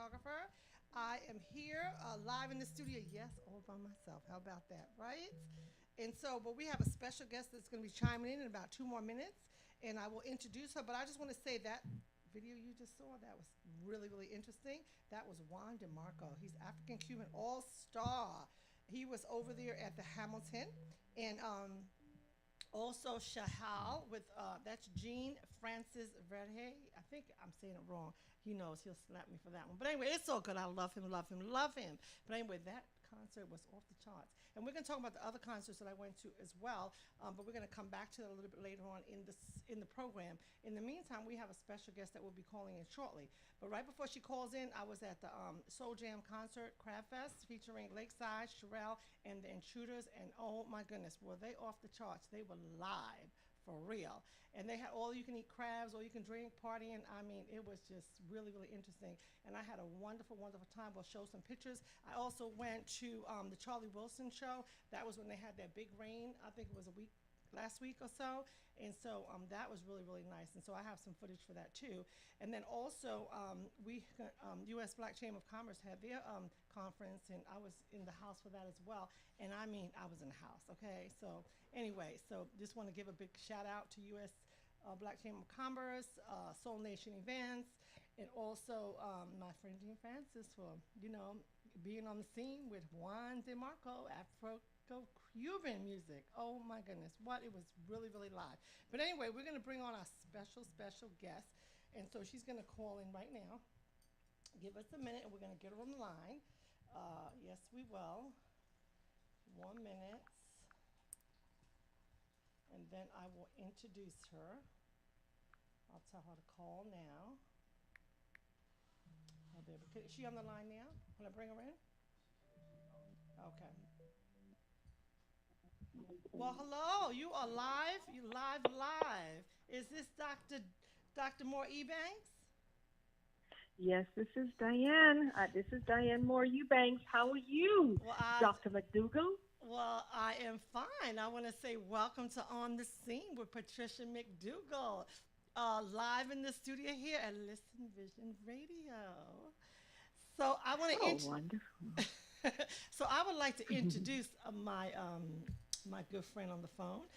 photographer. I am here live in the studio. Yes, all by myself. How about that, right? And so, but we have a special guest that's going to be chiming in about 2 more minutes, and I will introduce her. But I just want to say that video you just saw, that was really, really interesting. That was Juan DeMarco. He's African Cuban all star. He was over there at the Hamilton, and also Shahal with that's Jean Francis Verhey. I think I'm saying it wrong. He knows he'll slap me for that one. But anyway, it's all good. I love him, love him, love him. But anyway, that concert was off the charts. And we're going to talk about the other concerts that I went to as well. But we're going to come back to that a little bit later on in the program. In the meantime, we have a special guest that will be calling in shortly. But right before she calls in, I was at the Soul Jam concert, Crab Fest, featuring Lakeside, Sherelle, and the Intruders. And oh my goodness, were they off the charts? They were live for real. And they had all you can eat crabs, all you can drink, partying. I mean, it was just really, really interesting. And I had a wonderful, wonderful time. We'll show some pictures. I also went to the Charlie Wilson show. That was when they had that big rain. I think it was last week or so. And so that was really, really nice. And so I have some footage for that too. And then also U.S. Black Chamber of Commerce had their conference, and I was in the house for that as well. And I mean, I was in the house, okay? So anyway, so just want to give a big shout out to U.S. Black Chamber of Commerce, Soul Nation Events, and also my friend Jean Francis for, being on the scene with Juan DeMarco, Afro-Cuban music. Oh my goodness, what, it was really, really live. But anyway, we're going to bring on our special, special guest. And so she's going to call in right now. Give us a minute and we're going to get her on the line. Yes, we will. 1 minute. And then I will introduce her. I'll tell her to call now. Oh, there. Is she on the line now? When I bring her in? Okay. Well, hello. You are live. You live, live. Is this Dr. Moore-Eubanks? Yes, this is Diane. This is Diane Moore-Eubanks. How are you, Well, Dr. McDougall? Well, I am fine. I want to say welcome to On the Scene with Patricia McDougall, live in the studio here at Listen Vision Radio. So I want to Wonderful. so I would like to introduce my good friend on the phone.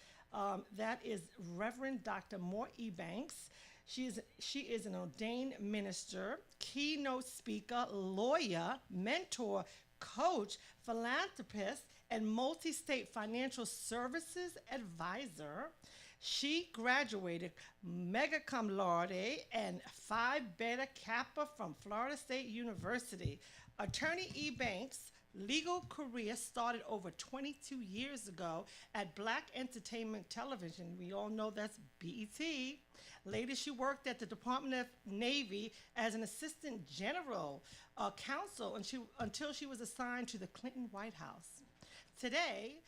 That is Reverend Dr. Moore-Eubanks. She is an ordained minister, keynote speaker, lawyer, mentor, coach, philanthropist, and multi-state financial services advisor. She graduated magna cum laude and Phi Beta Kappa from Florida State University. Attorney Eubanks' legal career started over 22 years ago at Black Entertainment Television. We all know that's BET. Later, she worked at the Department of Navy as an assistant general counsel until she was assigned to the Clinton White House. Today,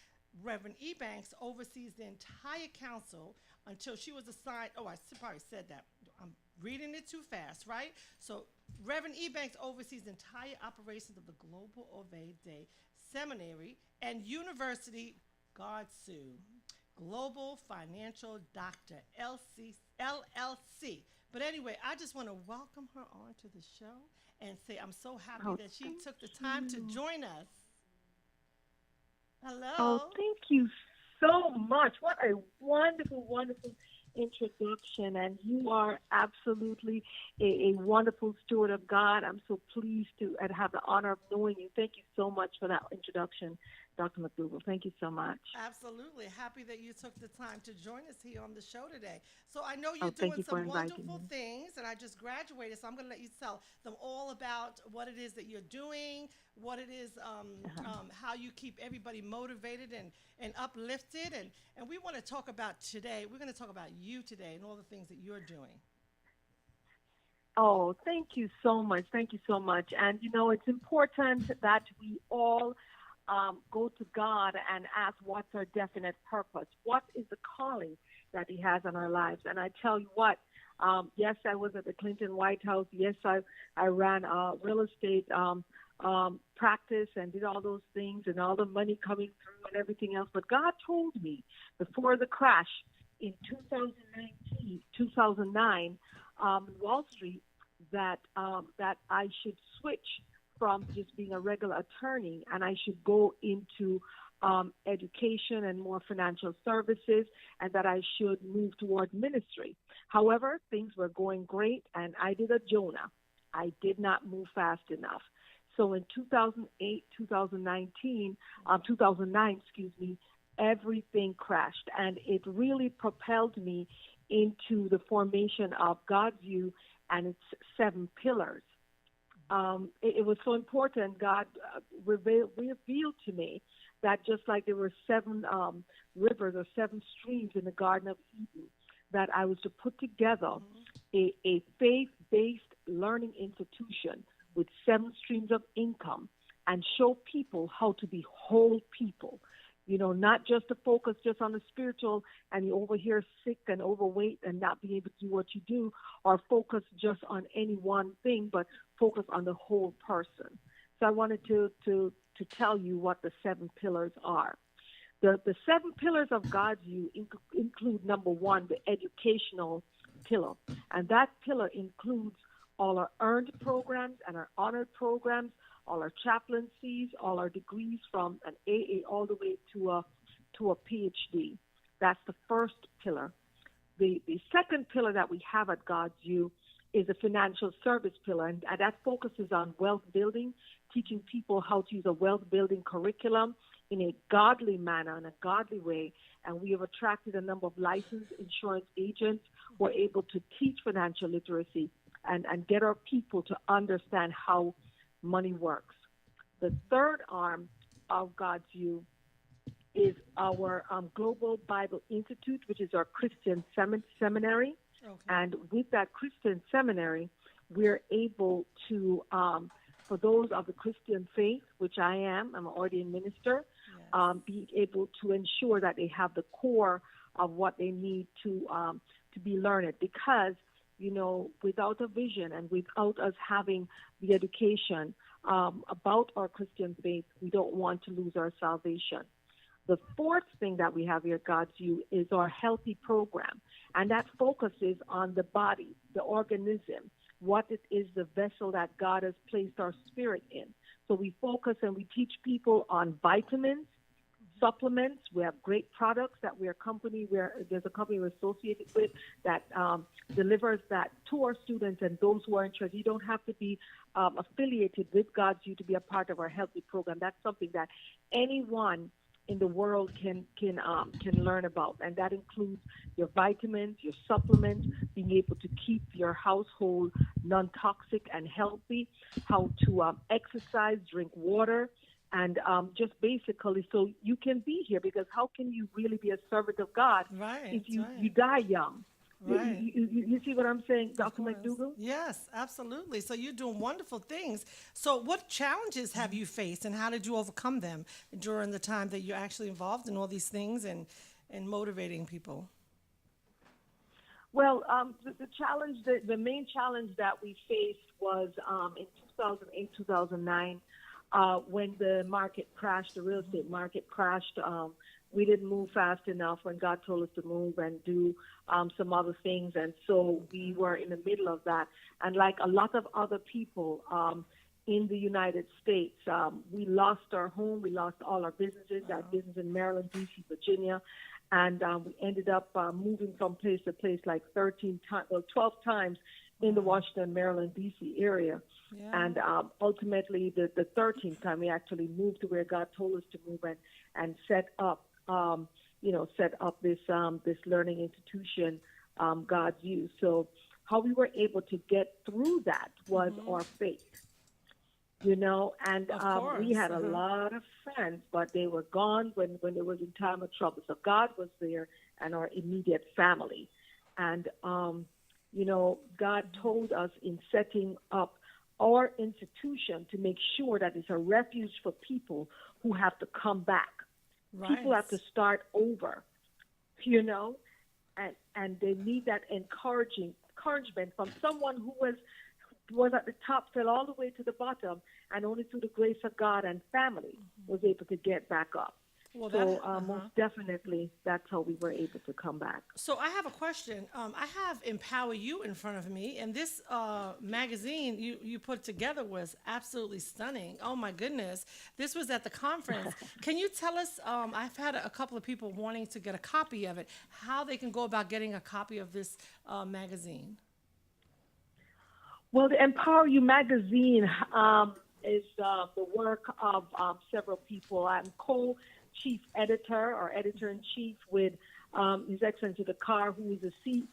Reverend Eubanks oversees the entire council until she was assigned. Oh, I probably said that. I'm reading it too fast, right? So, Reverend Eubanks oversees the entire operations of the Global Ovade Day Seminary and University GODSU, Global Financial Doctor, LLC. But anyway, I just want to welcome her on to the show and say I'm so happy that she took the time to join us. Hello. Oh, thank you so much. What a wonderful, wonderful introduction. And you are absolutely a wonderful steward of God. I'm so pleased to have the honor of knowing you. Thank you so much for that introduction, Dr. McDougall. Thank you so much. Absolutely. Happy that you took the time to join us here on the show today. So I know you're doing some wonderful things, and I just graduated, so I'm going to let you tell them all about what it is that you're doing, what it is, how you keep everybody motivated and uplifted. And we want to talk about today, we're going to talk about you today and all the things that you're doing. Oh, thank you so much. Thank you so much. And, it's important that we all go to God and ask what's our definite purpose. What is the calling that he has on our lives? And I tell you what, yes, I was at the Clinton White House. Yes, I ran real estate practice and did all those things and all the money coming through and everything else. But God told me before the crash in 2009, Wall Street, that I should switch from just being a regular attorney, and I should go into education and more financial services, and that I should move toward ministry. However, things were going great, and I did a Jonah. I did not move fast enough. So in 2008, 2009, everything crashed, and it really propelled me into the formation of God's View and its 7 pillars. It was so important. God revealed to me that just like there were 7 rivers or 7 streams in the Garden of Eden, that I was to put together a faith-based learning institution with 7 streams of income and show people how to be whole people. You know, not just to focus just on the spiritual and you over here sick and overweight and not be able to do what you do, or focus just on any one thing, but focus on the whole person. So I wanted to tell you what the 7 pillars are. The 7 pillars of God's View include, number 1, the educational pillar. And that pillar includes all our earned programs and our honored programs, all our chaplaincies, all our degrees from an AA all the way to a PhD. That's the first pillar. The second pillar that we have at God's View is the financial service pillar, and that focuses on wealth building, teaching people how to use a wealth building curriculum in a godly manner, in a godly way. And we have attracted a number of licensed insurance agents who are able to teach financial literacy and get our people to understand how money works. The third arm of God's View is our Global Bible Institute, which is our Christian seminary. Okay. And with that Christian seminary, we're able to, for those of the Christian faith, which I'm an ordained minister, yes, be able to ensure that they have the core of what they need to be learned. Because, you know, without a vision and without us having the education about our Christian faith, we don't want to lose our salvation. The fourth thing that we have here at God's View is our healthy program, and that focuses on the body, the organism, what it is, the vessel that God has placed our spirit in. So we focus and we teach people on vitamins, supplements. We have great products that there's a company we're associated with that delivers that to our students and those who are interested. You don't have to be affiliated with God's View to be a part of our healthy program. That's something that anyone in the world can learn about, and that includes your vitamins, your supplements, being able to keep your household non-toxic and healthy, how to exercise, drink water, and just basically so you can be here, because how can you really be a servant of God if you die young? Right. You see what I'm saying, Dr. McDougall? Yes, absolutely. So you're doing wonderful things. So what challenges have you faced, and how did you overcome them during the time that you're actually involved in all these things and motivating people? Well, the main challenge that we faced was in 2008, 2009, when the market crashed, the real estate market crashed. We didn't move fast enough when God told us to move and do some other things. And so we were in the middle of that. And like a lot of other people in the United States, we lost our home. We lost all our businesses, our business in Maryland, D.C., Virginia. And we ended up moving from place to place like 12 times in the Washington, Maryland, D.C. area. Yeah. And ultimately, the 13th time, we actually moved to where God told us to move and set up this learning institution, God's View. So how we were able to get through that was our faith, you know, and we had a lot of friends, but they were gone when it was in time of trouble. So God was there and our immediate family. And, you know, God told us in setting up our institution to make sure that it's a refuge for people who have to come back. Right. People have to start over, you know, and they need that encouragement from someone who was at the top, fell all the way to the bottom, and only through the grace of God and family was able to get back up. Well, So most definitely, that's how we were able to come back. So I have a question. I have Empower You in front of me, and this magazine you put together was absolutely stunning. Oh my goodness, this was at the conference. Can you tell us? I've had a couple of people wanting to get a copy of it. How they can go about getting a copy of this magazine? Well, the Empower You magazine is the work of several people. I'm co-chief editor or editor-in-chief with His Excellency the Car, who is a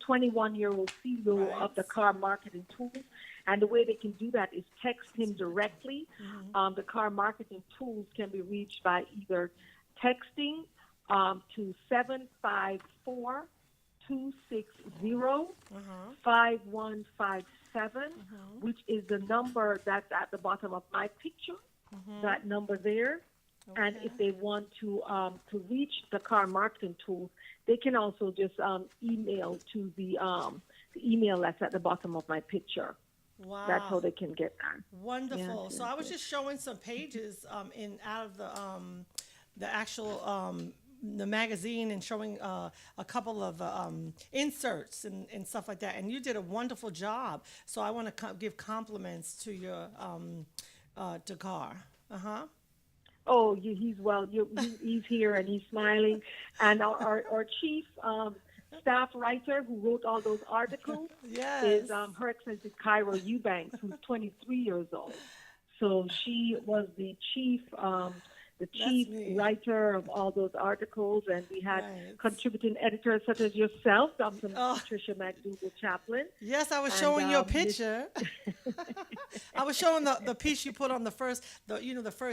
21-year-old CEO of the Car Marketing Tools. And the way they can do that is text him directly. The Car Marketing Tools can be reached by either texting to 754 260 5157, which is the number that's at the bottom of my picture, that number there. Okay. And if they want to reach the Car Marketing Tools, they can also just email to the email that's at the bottom of my picture. Wow. That's how they can get that. Wonderful. Yes, so I was just showing some pages out of the actual the magazine and showing a couple of inserts and stuff like that. And you did a wonderful job. So I want to give compliments to your to Car. Oh, he's he's here and he's smiling. And our chief staff writer who wrote all those articles is Her Excellency Moore-Eubanks, who's 23 years old. So she was the chief writer of all those articles, and we had contributing editors such as yourself, Dr. Patricia McDougall, Chaplain. Yes, I was showing your picture. I was showing the piece you put on the first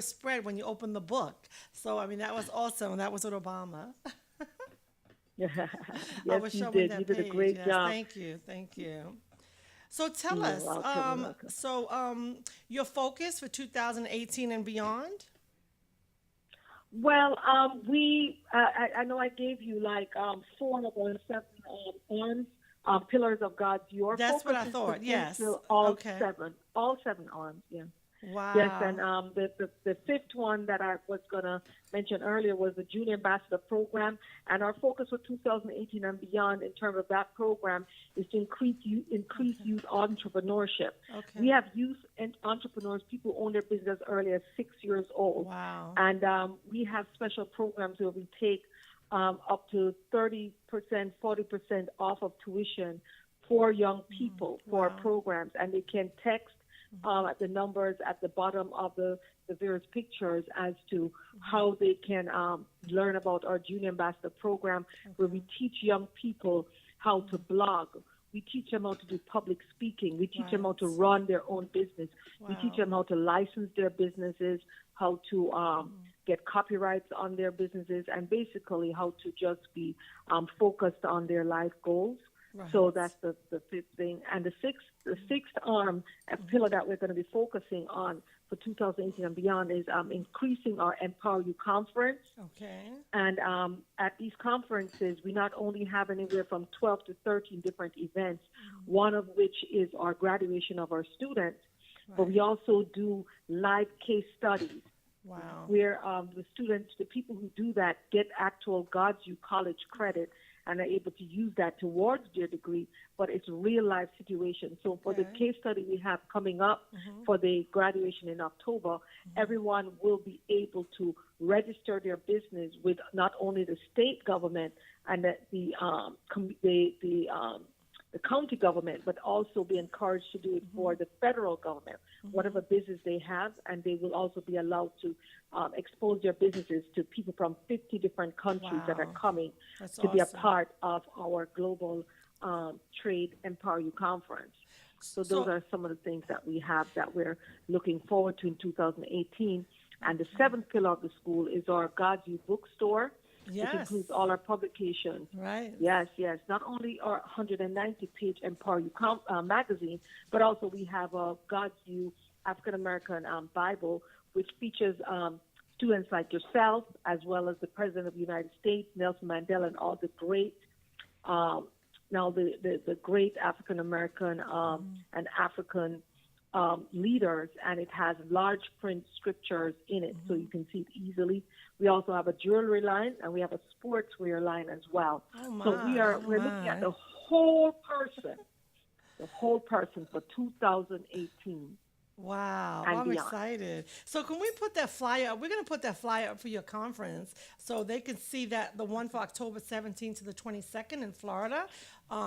spread when you opened the book. So I mean that was awesome. That was with Obama. Yes, I was showing you did. That you did page. a great job. Thank you. So tell us, your focus for 2018 and beyond. Well, I know I gave you like 4 of our 7 arms, pillars of God's your That's focus. What I thought. Yes. All 7 arms. Yeah. Wow. Yes, and the 5th one that I was going to mention earlier was the Junior Ambassador Program, and our focus for 2018 and beyond in terms of that program is to increase youth entrepreneurship. Okay. We have youth and entrepreneurs, people who own their business as early as 6 years old. Wow. And we have special programs where we take up to 30%, 40% off of tuition for young people for our programs, and they can text at the numbers at the bottom of the various pictures as to how they can learn about our Junior Ambassador Program, where we teach young people how to blog. We teach them how to do public speaking. We teach them how to run their own business. We teach them how to license their businesses, how to get copyrights on their businesses, and basically how to just be focused on their life goals. Right. So that's the 5th thing. And the sixth arm, a pillar that we're going to be focusing on for 2018 and beyond is increasing our Empower You conference. Okay. And at these conferences, we not only have anywhere from 12 to 13 different events, one of which is our graduation of our students, but we also do live case studies. Wow. Where the people who do that get actual God's You college credit and are able to use that towards their degree, but it's a real-life situation. So for the case study we have coming up for the graduation in October, everyone will be able to register their business with not only the state government and the county government, but also be encouraged to do it for the federal government, whatever business they have, and they will also be allowed to expose their businesses to people from 50 different countries that are coming to be a part of our global trade Empower You conference. So those are some of the things that we have that we're looking forward to in 2018. And the 7th pillar of the school is our God's You bookstore. Yes. Which includes all our publications. Right. Yes. Not only our 190-page Empower You magazine, but also we have a God's You African American Bible, which features students like yourself, as well as the President of the United States, Nelson Mandela, and all the great, the great African American and African leaders, and it has large print scriptures in it, so you can see it easily. We also have a jewelry line, and we have a sportswear line as well. So we're looking at the whole person for 2018. Wow, I'm excited. So can we put that flyer up? We're going to put that flyer up for your conference so they can see that the one for October 17th to the 22nd in Florida.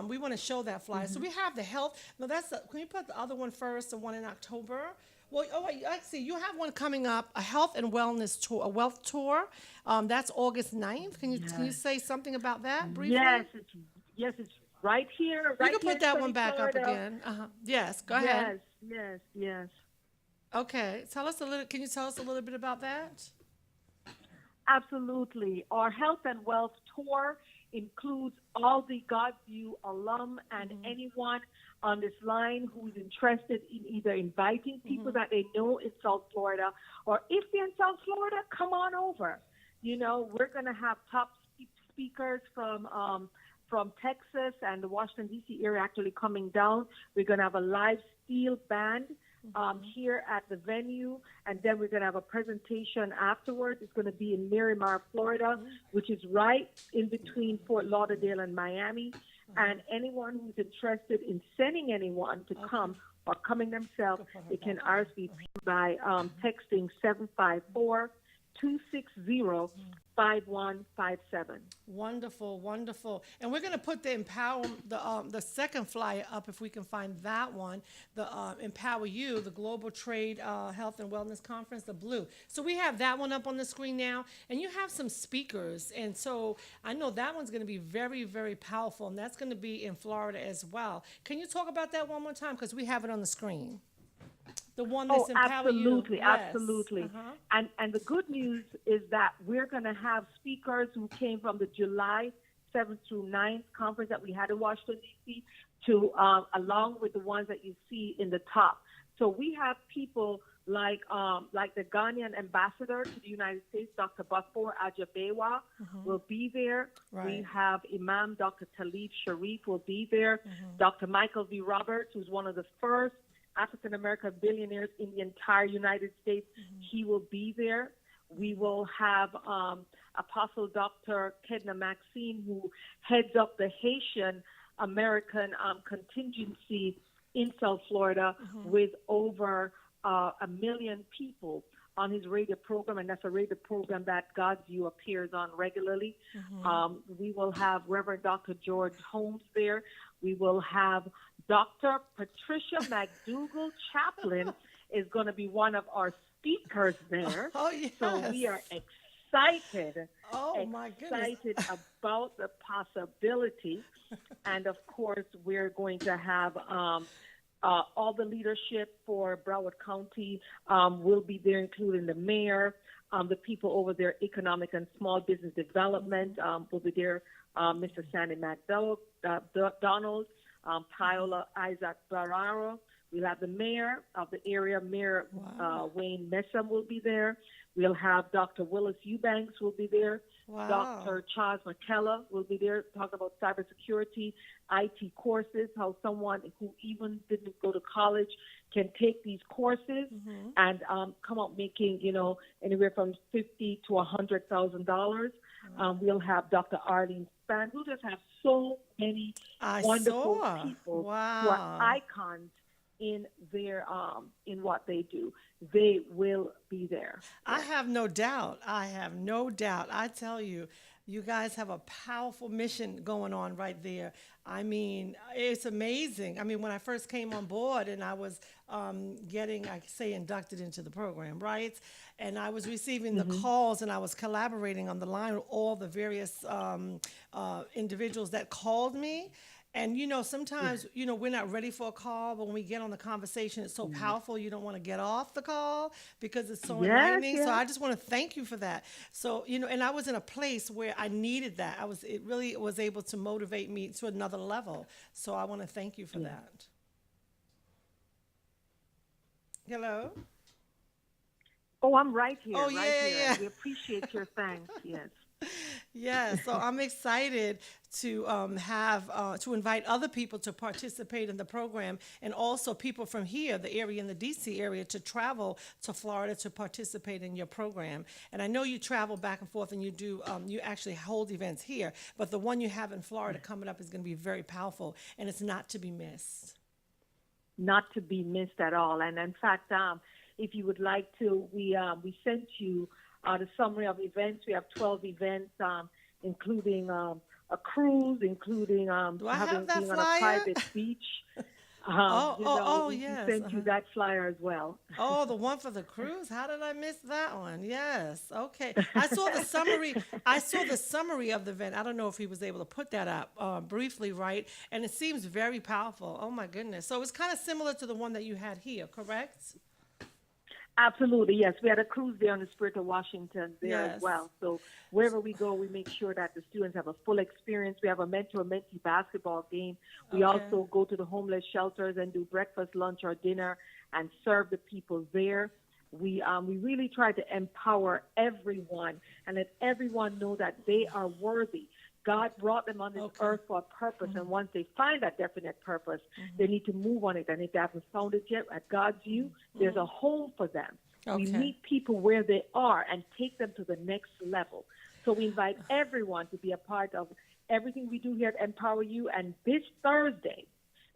We want to show that flyer. So we have the health. No, can you put the other one first, the one in October? Well, I see. You have one coming up, a health and wellness tour, a wealth tour. That's August 9th. Can you say something about that briefly? Yes, it's right here. You can put that one back Florida. Up again. Yes, go ahead. Yes. Okay, can you tell us a little bit about that? Absolutely. Our Health and Wealth Tour includes all the Godview alum and anyone on this line who's interested in either inviting people that they know in South Florida, or if they're in South Florida, come on over. We're going to have top speakers from Texas and the Washington, D.C. area actually coming down. We're going to have a live steel band here at the venue, and then we're going to have a presentation afterwards. It's going to be in Miramar, Florida, which is right in between Fort Lauderdale and Miami. And anyone who's interested in sending anyone to come or coming themselves, they can RSVP by texting 754-260-5157. Wonderful, wonderful. And we're going to put the second flyer up if we can find that one, the Empower You, the Global Trade Health and Wellness Conference, the blue. So we have that one up on the screen now, and you have some speakers. And so I know that one's going to be very, very powerful, and that's going to be in Florida as well. Can you talk about that one more time? Because we have it on the screen. The one that's Empower You. Yes. Absolutely. And the good news is that we're going to have speakers who came from the July 7th through 9th conference that we had in Washington, D.C., along with the ones that you see in the top. So we have people like the Ghanaian ambassador to the United States, Dr. Bafor Ajabewa, will be there. Right. We have Imam Dr. Talib Sharif will be there. Dr. Michael V. Roberts, who's one of the first African-American billionaires in the entire United States. He will be there. We will have Apostle Dr. Kedna Maxine, who heads up the Haitian American contingency in South Florida with over 1 million people on his radio program, and that's a radio program that God's View appears on regularly. We will have Reverend Dr. George Holmes there. We will have Dr. Patricia McDougall, Chaplain, is going to be one of our speakers there. Oh, yes. So we are excited. My goodness. Excited about the possibility. And, of course, we're going to have all the leadership for Broward County will be there, including the mayor, the people over there, economic and small business development will be there, Mr. Sandy McDougall, Donald, Paola Isaac Barraro. We'll have the mayor of the area, Mayor Wayne Messam will be there. We'll have Dr. Willis Eubanks will be there. Wow. Dr. Charles McKellar will be there, talk about cybersecurity, IT courses, how someone who even didn't go to college can take these courses and come out making, anywhere from $50,000 to $100,000. We'll have Dr. Arlene Span. We'll just have so many wonderful people who are icons in their in what they do. They will be there. I have no doubt. I tell you, you guys have a powerful mission going on right there. I mean, it's amazing. I mean, when I first came on board and I was inducted into the program, right? And I was receiving the calls and I was collaborating on the line with all the various individuals that called me. And, sometimes, we're not ready for a call, but when we get on the conversation, it's so powerful, you don't want to get off the call because it's so enlightening. So I just want to thank you for that. So, and I was in a place where I needed that. It really was able to motivate me to another level. So I want to thank you for that. Hello? Oh, I'm right here. Oh, right here. We appreciate your thanks. Yes. Yeah, so I'm excited to have to invite other people to participate in the program, and also people from here, the area in the DC area, to travel to Florida to participate in your program. And I know you travel back and forth, and you do you actually hold events here, but the one you have in Florida coming up is going to be very powerful, and it's not to be missed. Not to be missed at all. And in fact, if you would like to, we sent you the summary of events. We have 12 events, including a cruise, including Do I have that being on a flyer? private beach. We Yes. sent you that flyer as well. Oh, the one for the cruise? How did I miss that one? Yes. Okay. I saw the summary. I saw the summary of the event. I don't know if he was able to put that up briefly, right? And it seems very powerful. Oh my goodness. So it's kind of similar to the one that you had here, correct? Absolutely, yes. We had a cruise there on the Spirit of Washington there Yes. as well. So wherever we go, we make sure that the students have a full experience. We have a mentor-mentee basketball game. We Okay. also go to the homeless shelters and do breakfast, lunch, or dinner and serve the people there. We really try to empower everyone and let everyone know that they are worthy. God brought them on this Okay. earth for a purpose, and once they find that definite purpose, they need to move on it. And if they haven't found it yet, at God's view, there's a home for them. We Okay. meet people where they are and take them to the next level. So we invite everyone to be a part of everything we do here at Empower You. And this Thursday,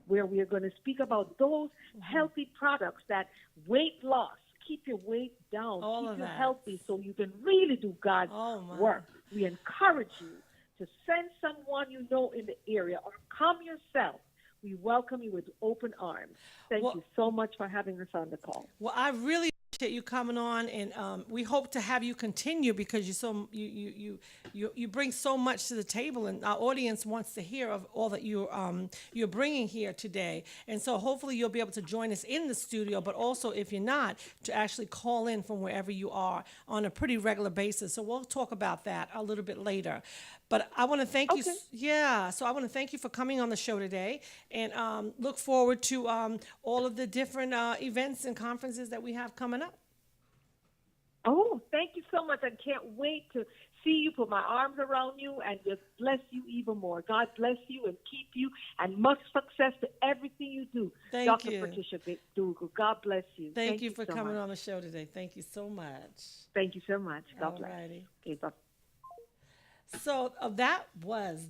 where we are going to speak about those healthy products that weight loss, keep your weight down, All keep of you that. healthy so you can really do God's Oh, my. work. We encourage you to send someone you know in the area or come yourself. We welcome you with open arms. Thank Well- you so much for having us on the call. Well, I really appreciate you coming on, and we hope to have you continue because you bring so much to the table, and our audience wants to hear of all that you're bringing here today. And so hopefully you'll be able to join us in the studio, but also if you're not, to actually call in from wherever you are on a pretty regular basis. So we'll talk about that a little bit later. But I want to thank you. Okay. Yeah, so I want to thank you for coming on the show today, and look forward to all of the different events and conferences that we have coming up. Oh, thank you so much. I can't wait to see you, put my arms around you, and just bless you even more. God bless you and keep you, and much success to everything you do. Thank Dr. you. Patricia McDougall, God bless you. Thank you for so coming much. on the show today. Thank you so much. Thank you so much. God bless. Alrighty. Okay, bye. So that was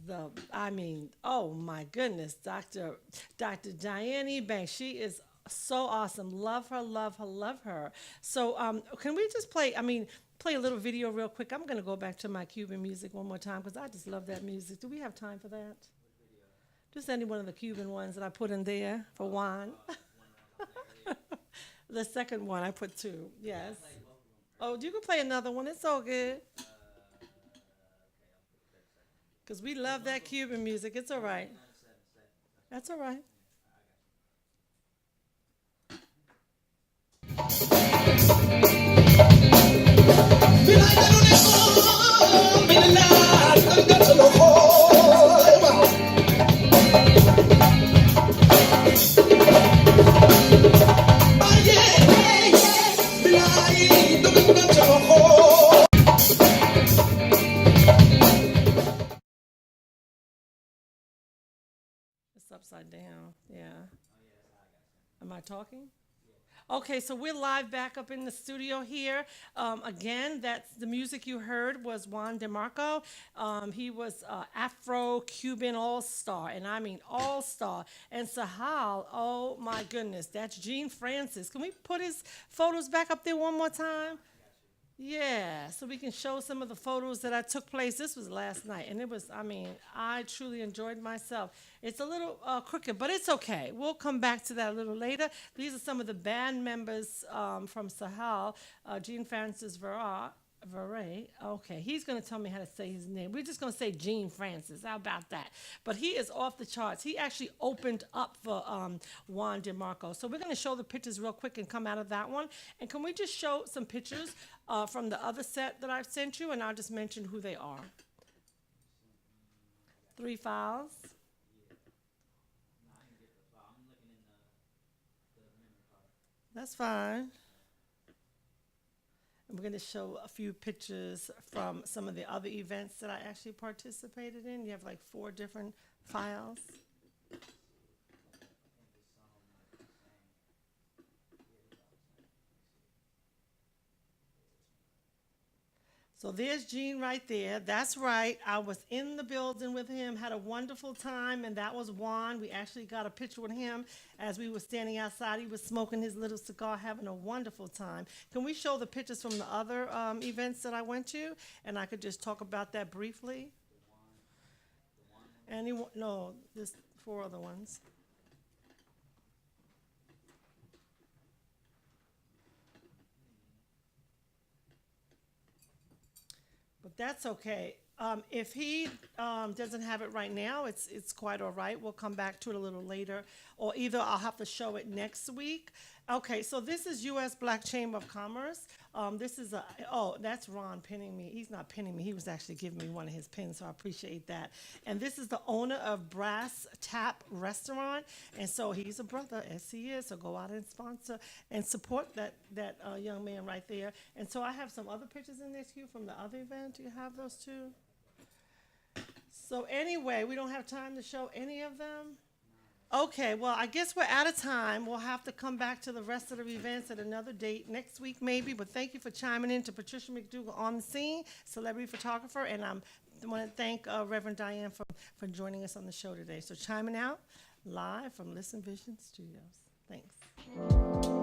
oh my goodness, Dr. Diane Eubanks. She is so awesome. Love her, love her, love her. So can we just play a little video real quick? I'm going to go back to my Cuban music one more time because I just love that music. Do we have time for that? Just any one of the Cuban ones that I put in there for Juan. The second one I put two. Yes. Oh, you can play another one. It's all good. Because we love that Cuban music. It's all right. That's all right. It's upside down. Yeah. Am I talking? Okay, so we're live back up in the studio here. Again, that's the music you heard was Juan DeMarco. He was Afro-Cuban all-star, and I mean all-star. And Sahal, oh my goodness, that's Gene Francis. Can we put his photos back up there one more time? Yeah, so we can show some of the photos that I took place. This was last night, and it was, I truly enjoyed myself. It's a little crooked, but it's okay. We'll come back to that a little later. These are some of the band members from Sahal, Gene Francis Veray. Okay, he's going to tell me how to say his name. We're just going to say Gene Francis. How about that? But he is off the charts. He actually opened up for Juan DeMarco. So we're going to show the pictures real quick and come out of that one. And can we just show some pictures from the other set that I've sent you, and I'll just mention who they are. 3 files. That's fine. we're going to show a few pictures from some of the other events that I actually participated in. You have like 4 different files. So there's Gene right there. That's right. I was in the building with him, had a wonderful time, and that was Juan. We actually got a picture with him as we were standing outside. He was smoking his little cigar, having a wonderful time. Can we show the pictures from the other events that I went to? And I could just talk about that briefly. Anyone? No, there's 4 other ones. But that's okay. If he doesn't have it right now, it's quite all right. We'll come back to it a little later, or either I'll have to show it next week. Okay, so this is U.S. Black Chamber of Commerce. This is that's Ron pinning me. He's not pinning me. He was actually giving me one of his pins, so I appreciate that. And this is the owner of Brass Tap Restaurant, and so he's a brother, as he is. So go out and sponsor and support that young man right there. And so I have some other pictures in this queue from the other event. Do you have those too? So anyway, we don't have time to show any of them. Okay, well, I guess we're out of time. We'll have to come back to the rest of the events at another date, next week maybe. But thank you for chiming in to Patricia McDougall on the scene, celebrity photographer. And I want to thank Reverend Diane for joining us on the show today. So chiming out live from Listen Vision Studios. Thanks.